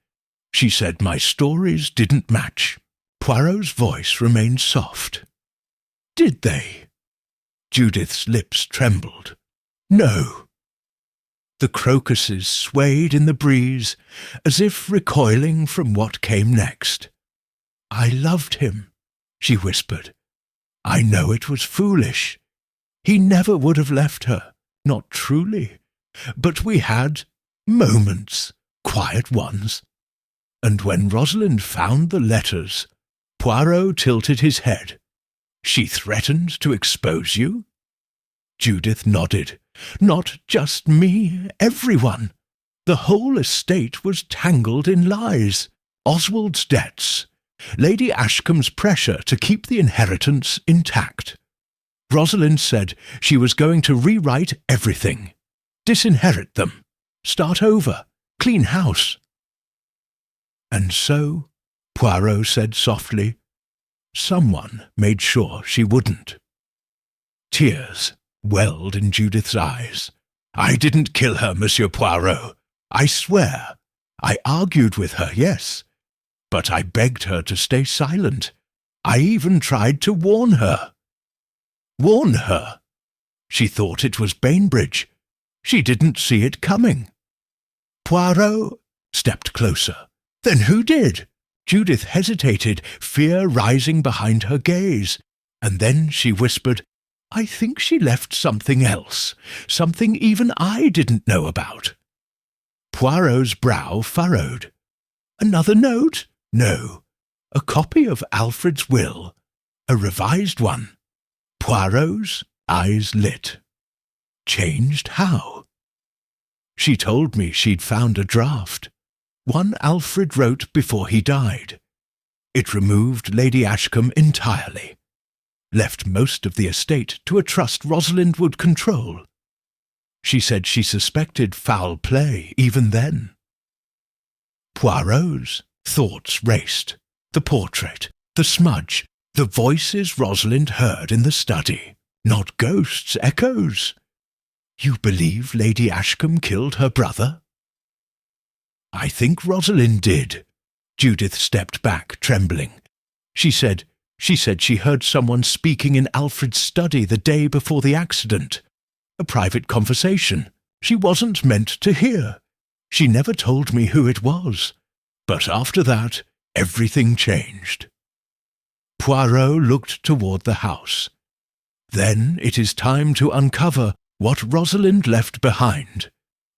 She said my stories didn't match. Poirot's voice remained soft. "Did they?" Judith's lips trembled. "No." The crocuses swayed in the breeze, as if recoiling from what came next. "I loved him," she whispered. "I know it was foolish. He never would have left her, not truly. But we had moments, quiet ones. And when Rosalind found the letters," Poirot tilted his head. "She threatened to expose you?" Judith nodded. "Not just me, everyone. The whole estate was tangled in lies. Oswald's debts, Lady Ashcombe's pressure to keep the inheritance intact. Rosalind said she was going to rewrite everything, disinherit them, start over, clean house. And so, Poirot said softly, someone made sure she wouldn't. Tears welled in Judith's eyes. I didn't kill her, Monsieur Poirot. I swear. I argued with her, yes. But I begged her to stay silent. I even tried to warn her. Warn her? She thought it was Bainbridge. She didn't see it coming. Poirot stepped closer. Then who did? Judith hesitated, fear rising behind her gaze, and then she whispered, I think she left something else, something even I didn't know about. Poirot's brow furrowed. Another note? No. A copy of Alfred's will. A revised one. Poirot's eyes lit. Changed how? She told me she'd found a draft. One Alfred wrote before he died. It removed Lady Ashcombe entirely. Left most of the estate to a trust Rosalind would control. She said she suspected foul play even then. Poirot's thoughts raced. The portrait, the smudge, the voices Rosalind heard in the study. Not ghosts, echoes. You believe Lady Ashcombe killed her brother? I think Rosalind did. Judith stepped back, trembling. She said she heard someone speaking in Alfred's study the day before the accident. A private conversation she wasn't meant to hear. She never told me who it was. But after that, everything changed. Poirot looked toward the house. Then it is time to uncover what Rosalind left behind,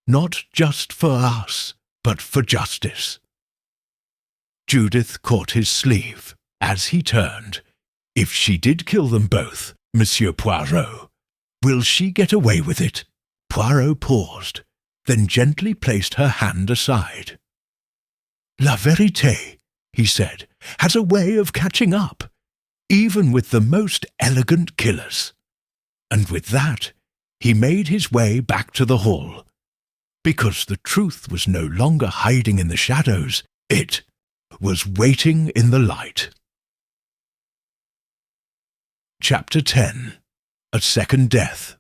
not just for us, but for justice. Judith caught his sleeve as he turned. If she did kill them both, Monsieur Poirot, will she get away with it? Poirot paused, then gently placed her hand aside. La vérité, he said, has a way of catching up, even with the most elegant killers. And with that, he made his way back to the hall. Because the truth was no longer hiding in the shadows, it was waiting in the light. Chapter 10. A Second Death.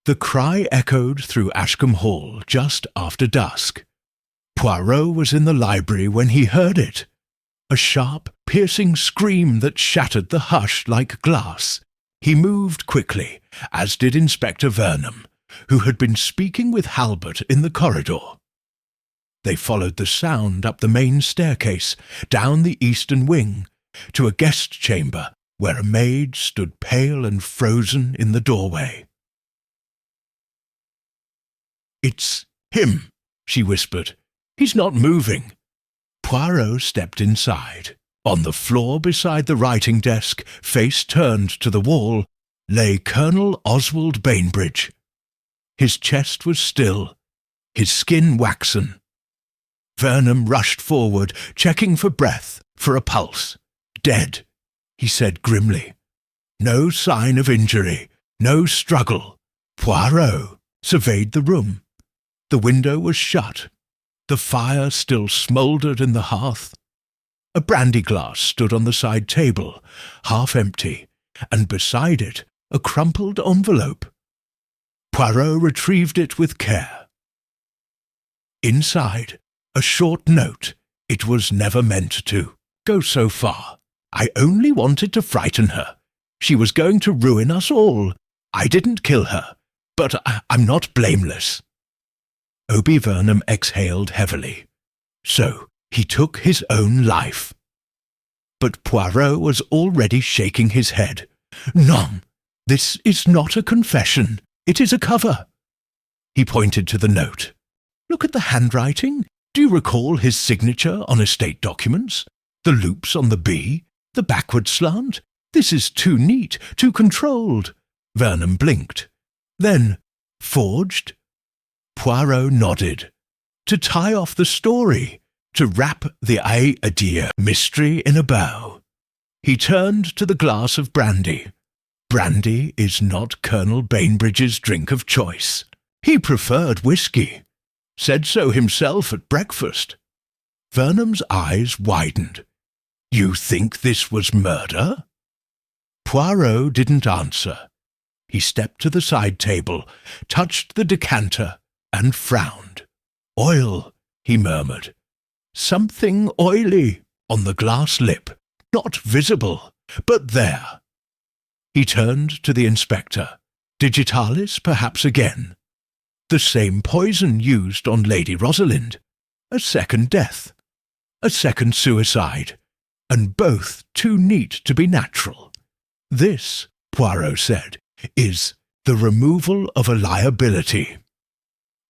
The cry echoed through Ashcombe Hall just after dusk. Poirot was in the library when he heard it. A sharp, piercing scream that shattered the hush like glass. He moved quickly, as did Inspector Vernon, who had been speaking with Halbert in the corridor. They followed the sound up the main staircase, down the eastern wing, to a guest chamber where a maid stood pale and frozen in the doorway. "It's him," she whispered. "He's not moving." Poirot stepped inside. On the floor beside the writing desk, face turned to the wall, lay Colonel Oswald Bainbridge. His chest was still, his skin waxen. Vernon rushed forward, checking for breath, for a pulse. "Dead," he said grimly. No sign of injury, no struggle. Poirot surveyed the room. The window was shut. The fire still smouldered in the hearth. A brandy glass stood on the side table, half empty, and beside it a crumpled envelope. Poirot retrieved it with care. Inside, a short note. It was never meant to go so far. I only wanted to frighten her. She was going to ruin us all. I didn't kill her, but I'm not blameless. Obie Vernon exhaled heavily. So he took his own life. But Poirot was already shaking his head. "Non, this is not a confession. It is a cover." He pointed to the note. "Look at the handwriting. Do you recall his signature on estate documents? The loops on the B, the backward slant? This is too neat, too controlled." Vernon blinked. Then, forged? Poirot nodded. To tie off the story, to wrap the idea mystery in a bow. He turned to the glass of brandy. Brandy is not Colonel Bainbridge's drink of choice. He preferred whisky. Said so himself at breakfast. Vernon's eyes widened. You think this was murder? Poirot didn't answer. He stepped to the side table, touched the decanter, and frowned. Oil, he murmured. Something oily on the glass lip, not visible, but there. He turned to the inspector. Digitalis, perhaps again. The same poison used on Lady Rosalind. A second death. A second suicide. And both too neat to be natural. This, Poirot said, is the removal of a liability.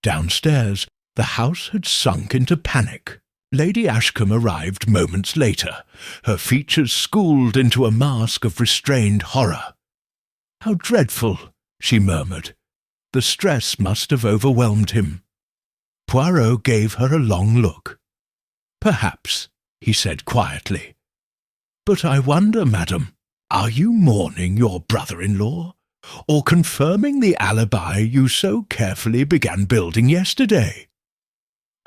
Downstairs, the house had sunk into panic. Lady Ashcombe arrived moments later, her features schooled into a mask of restrained horror. How dreadful, she murmured. The stress must have overwhelmed him. Poirot gave her a long look. Perhaps, he said quietly. But I wonder, madam, are you mourning your brother-in-law, or confirming the alibi you so carefully began building yesterday?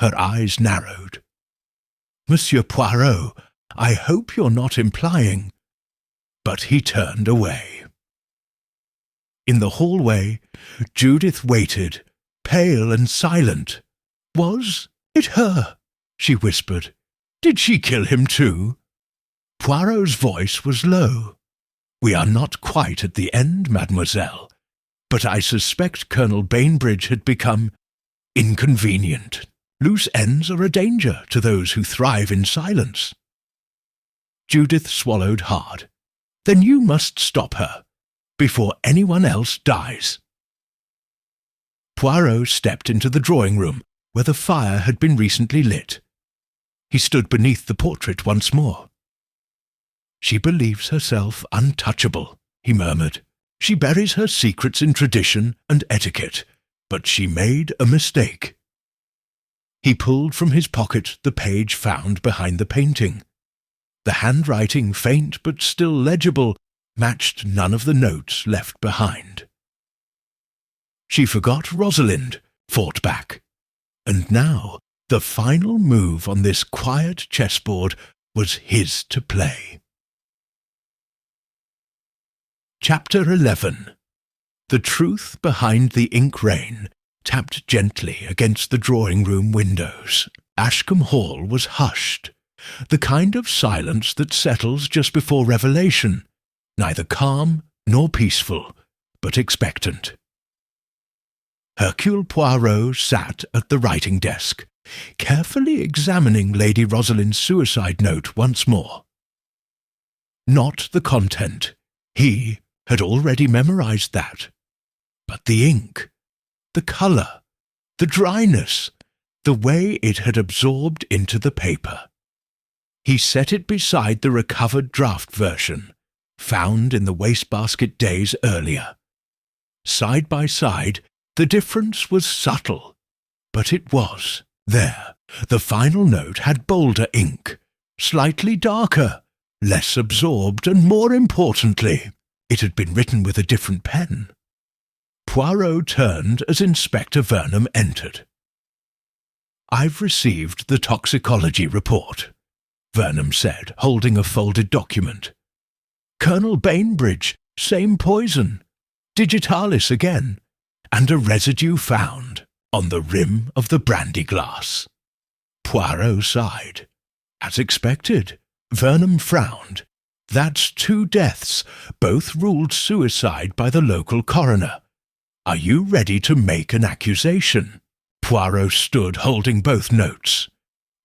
Her eyes narrowed. Monsieur Poirot, I hope you're not implying. But he turned away. In the hallway, Judith waited, pale and silent. Was it her? She whispered. Did she kill him too? Poirot's voice was low. We are not quite at the end, mademoiselle, but I suspect Colonel Bainbridge had become inconvenient. Loose ends are a danger to those who thrive in silence. Judith swallowed hard. Then you must stop her, before anyone else dies. Poirot stepped into the drawing-room, where the fire had been recently lit. He stood beneath the portrait once more. She believes herself untouchable, he murmured. She buries her secrets in tradition and etiquette, but she made a mistake. He pulled from his pocket the page found behind the painting. The handwriting, faint but still legible, matched none of the notes left behind. She forgot Rosalind, fought back. And now, the final move on this quiet chessboard was his to play. Chapter 11. The truth behind the ink rain tapped gently against the drawing-room windows. Ashcombe Hall was hushed, the kind of silence that settles just before revelation, neither calm nor peaceful, but expectant. Hercule Poirot sat at the writing desk, carefully examining Lady Rosalind's suicide note once more. Not the content. He had already memorized that. But the ink, the colour, the dryness, the way it had absorbed into the paper. He set it beside the recovered draft version, found in the wastebasket days earlier. Side by side, the difference was subtle, but it was there. The final note had bolder ink, slightly darker, less absorbed, and more importantly, it had been written with a different pen. Poirot turned as Inspector Vernon entered. "I've received the toxicology report," Vernon said, holding a folded document. "Colonel Bainbridge, same poison, digitalis again, and a residue found on the rim of the brandy glass." Poirot sighed. As expected, Vernon frowned. "That's 2 deaths, both ruled suicide by the local coroner. Are you ready to make an accusation?" Poirot stood holding both notes.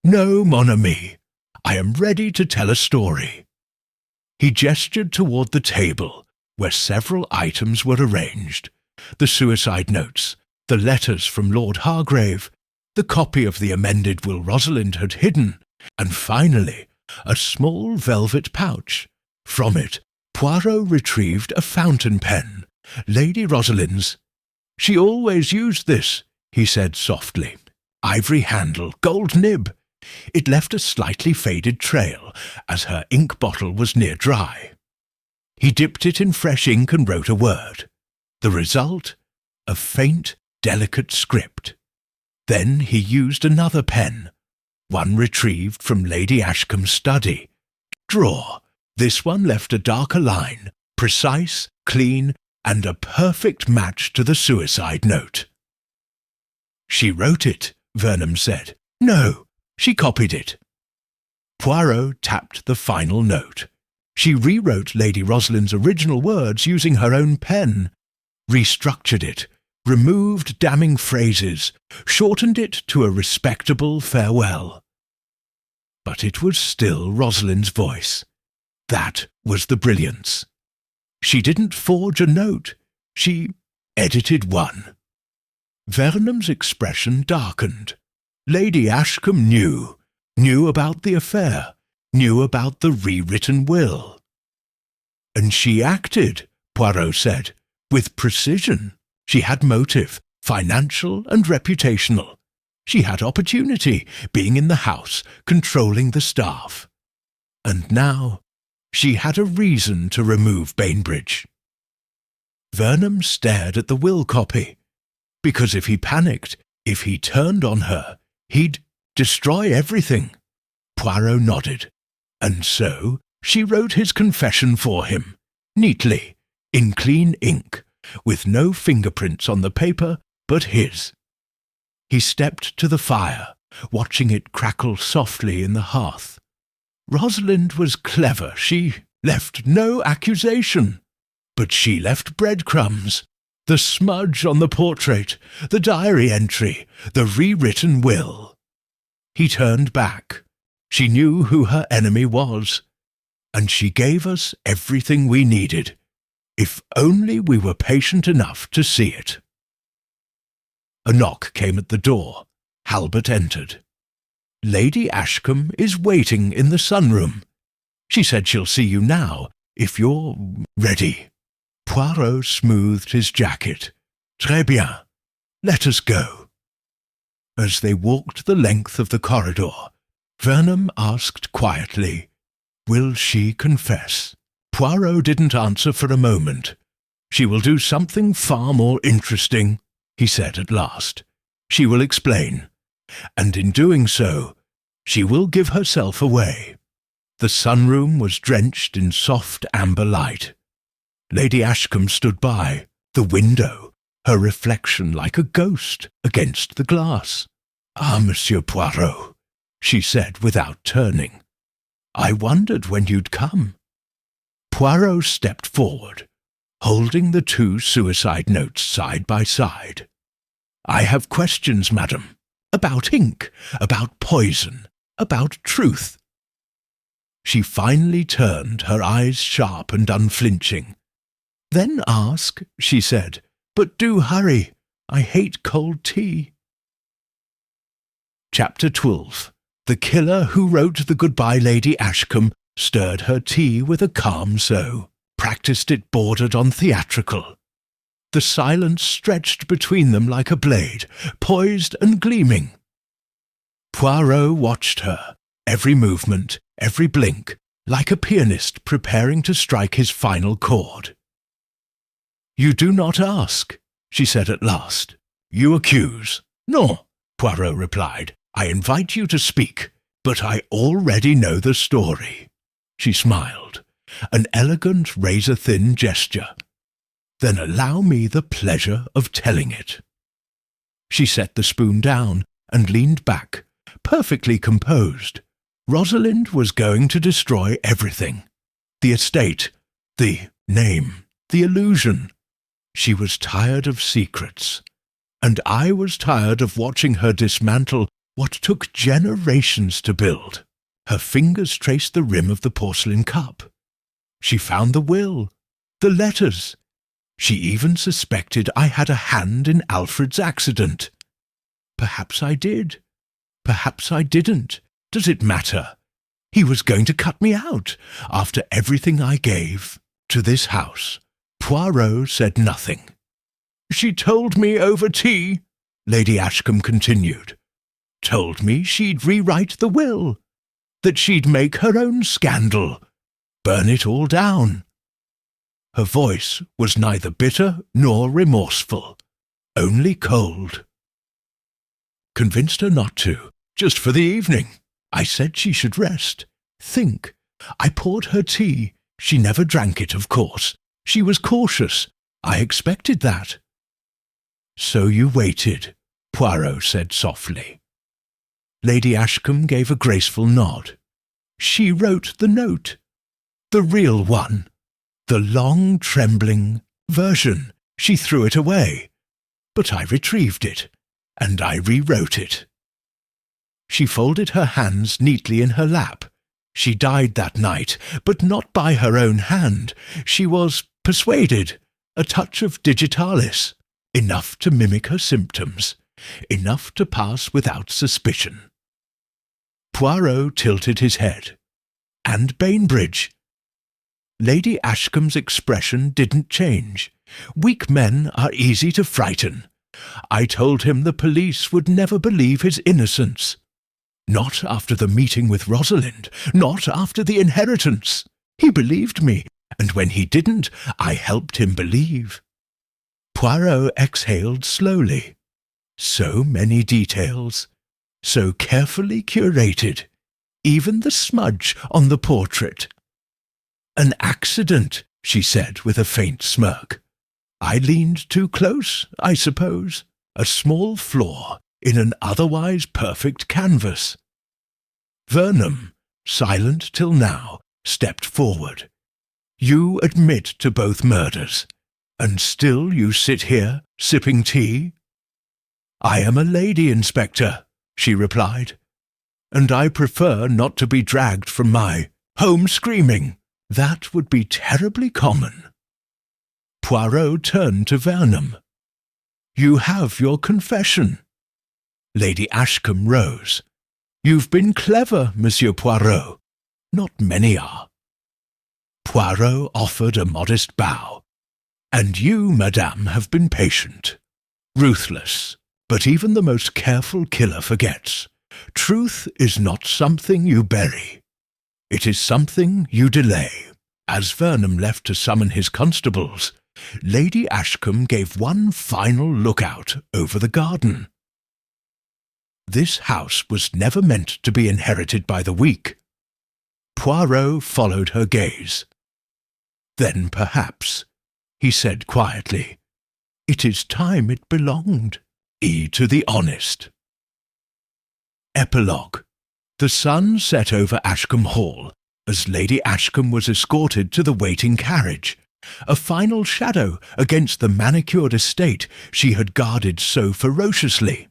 "No, mon ami. I am ready to tell a story." He gestured toward the table, where several items were arranged. The suicide notes, the letters from Lord Hargrave, the copy of the amended will Rosalind had hidden, and finally, a small velvet pouch. From it, Poirot retrieved a fountain pen, Lady Rosalind's. "She always used this," he said softly. "Ivory handle, gold nib." It left a slightly faded trail, as her ink bottle was near dry. He dipped it in fresh ink and wrote a word. The result? A faint, delicate script. Then he used another pen, one retrieved from Lady Ashcombe's study. Draw. This one left a darker line, precise, clean, and a perfect match to the suicide note. "She wrote it," Vernon said. "No, she copied it." Poirot tapped the final note. She rewrote Lady Rosalind's original words using her own pen, restructured it, removed damning phrases, shortened it to a respectable farewell. But it was still Rosalind's voice. That was the brilliance. She didn't forge a note. She edited one. Vernon's expression darkened. Lady Ashcombe knew about the affair, knew about the rewritten will. "And she acted," Poirot said, "with precision. She had motive, financial and reputational. She had opportunity, being in the house, controlling the staff. And now she had a reason to remove Bainbridge." Vernon stared at the will copy, because if he panicked, if he turned on her, he'd destroy everything. Poirot nodded, and so she wrote his confession for him, neatly, in clean ink, with no fingerprints on the paper but his. He stepped to the fire, watching it crackle softly in the hearth. Rosalind was clever. She left no accusation, but she left breadcrumbs. The smudge on the portrait, the diary entry, the rewritten will. He turned back. She knew who her enemy was, and she gave us everything we needed, if only we were patient enough to see it. A knock came at the door. Halbert entered. "Lady Ashcombe is waiting in the sunroom. She said she'll see you now, if you're ready." Poirot smoothed his jacket. "Très bien. Let us go." As they walked the length of the corridor, Vernon asked quietly, "Will she confess?" Poirot didn't answer for a moment. "She will do something far more interesting," he said at last. "She will explain, and in doing so, she will give herself away." The sunroom was drenched in soft amber light. Lady Ashcombe stood by, the window, her reflection like a ghost against the glass. "Ah, Monsieur Poirot," she said without turning. "I wondered when you'd come." Poirot stepped forward, holding the two suicide notes side by side. "I have questions, madam, about ink, about poison, about truth." She finally turned, her eyes sharp and unflinching. "Then ask," she said, "but do hurry. I hate cold tea." Chapter 12. The killer who wrote the Goodbye Lady Ashcombe stirred her tea with a calm so, practised it bordered on theatrical. The silence stretched between them like a blade, poised and gleaming. Poirot watched her, every movement, every blink, like a pianist preparing to strike his final chord. "You do not ask," she said at last. "You accuse." "No," Poirot replied. "I invite you to speak, but I already know the story." She smiled, an elegant razor-thin gesture. "Then allow me the pleasure of telling it." She set the spoon down and leaned back, perfectly composed. Rosalind was going to destroy everything. The estate, the name, the illusion. She was tired of secrets, and I was tired of watching her dismantle what took generations to build. Her fingers traced the rim of the porcelain cup. She found the will, the letters. She even suspected I had a hand in Alfred's accident. Perhaps I did. Perhaps I didn't. Does it matter? He was going to cut me out after everything I gave to this house. Poirot said nothing. "She told me over tea," Lady Ashcombe continued. Told me she'd rewrite the will, that she'd make her own scandal, burn it all down. Her voice was neither bitter nor remorseful, only cold. Convinced her not to, just for the evening. I said she should rest, think. I poured her tea. She never drank it, of course. She was cautious. I expected that. So you waited, Poirot said softly. Lady Ashcombe gave a graceful nod. She wrote the note. The real one. The long, trembling version. She threw it away. But I retrieved it, and I rewrote it. She folded her hands neatly in her lap. She died that night, but not by her own hand. She was persuaded. A touch of digitalis. Enough to mimic her symptoms. Enough to pass without suspicion. Poirot tilted his head. And Bainbridge. Lady Ashcombe's expression didn't change. Weak men are easy to frighten. I told him the police would never believe his innocence. Not after the meeting with Rosalind, not after the inheritance. He believed me, and when he didn't, I helped him believe. Poirot exhaled slowly. So many details, so carefully curated, even the smudge on the portrait. An accident, she said with a faint smirk. I leaned too close, I suppose. A small flaw in an otherwise perfect canvas. Vernon, silent till now, stepped forward. You admit to both murders, and still you sit here, sipping tea? I am a lady, Inspector, she replied, and I prefer not to be dragged from my home screaming. That would be terribly common. Poirot turned to Vernon. You have your confession. Lady Ashcombe rose. You've been clever, Monsieur Poirot. Not many are. Poirot offered a modest bow. And you, madame, have been patient. Ruthless. But even the most careful killer forgets. Truth is not something you bury. It is something you delay. As Vernon left to summon his constables, Lady Ashcombe gave one final look-out over the garden. This house was never meant to be inherited by the weak. Poirot followed her gaze. Then perhaps, he said quietly, it is time it belonged, to the honest. Epilogue. The sun set over Ashcombe Hall as Lady Ashcombe was escorted to the waiting carriage, a final shadow against the manicured estate she had guarded so ferociously.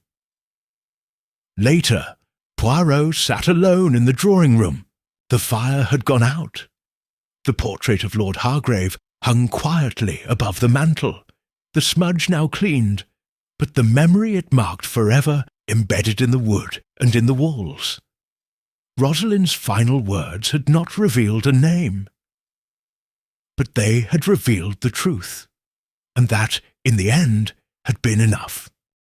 Later, Poirot sat alone in the drawing-room. The fire had gone out. The portrait of Lord Hargrave hung quietly above the mantel, the smudge now cleaned, but the memory it marked forever embedded in the wood and in the walls. Rosalind's final words had not revealed a name. But they had revealed the truth, and that, in the end, had been enough.